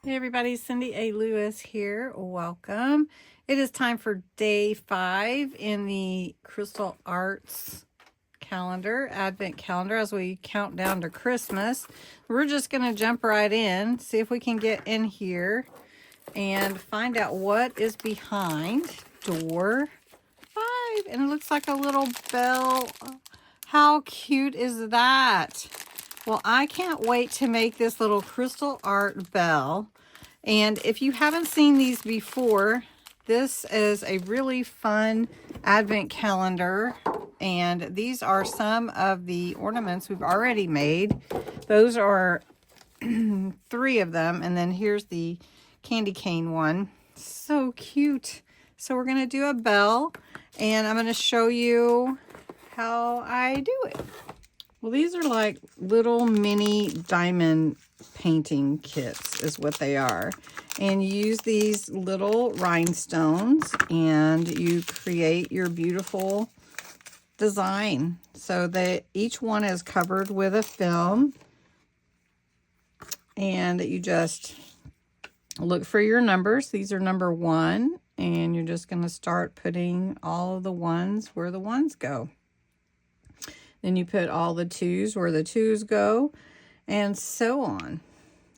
Hey everybody, Cindy A. Lewis here. Welcome. It is time for day 5 in the Crystal Arts calendar, Advent calendar, as we count down to Christmas. We're just going to jump right in, see if we can get in here and find out what is behind door 5. And it looks like a little bell. How cute is that? Well, I can't wait to make this little crystal art bell. And if you haven't seen these before, this is a really fun Advent calendar. And these are some of the ornaments we've already made. Those are 3 of them. And then here's the candy cane one. So cute. So we're going to do a bell. And I'm going to show you how I do it. Well, these are like little mini diamond painting kits is what they are. And you use these little rhinestones and you create your beautiful design. So that each one is covered with a film. And you just look for your numbers. These are number 1. And you're just going to start putting all of the ones where the ones go. Then you put all the 2s where the 2s go, and so on.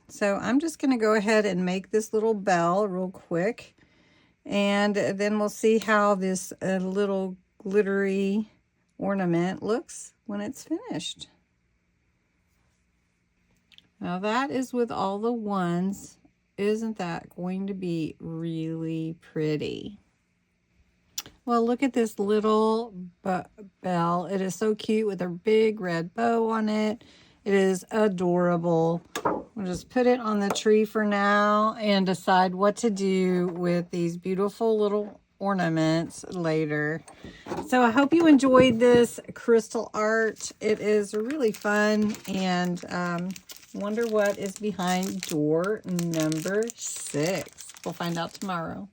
So I'm just going to go ahead and make this little bell real quick, and then we'll see how this little glittery ornament looks when it's finished. Now that is with all the ones. Isn't that going to be really pretty? Well, look at this little bell. It is so cute with a big red bow on it. It is adorable. We'll just put it on the tree for now and decide what to do with these beautiful little ornaments later. So I hope you enjoyed this crystal art. It is really fun, and wonder what is behind door number 6. We'll find out tomorrow.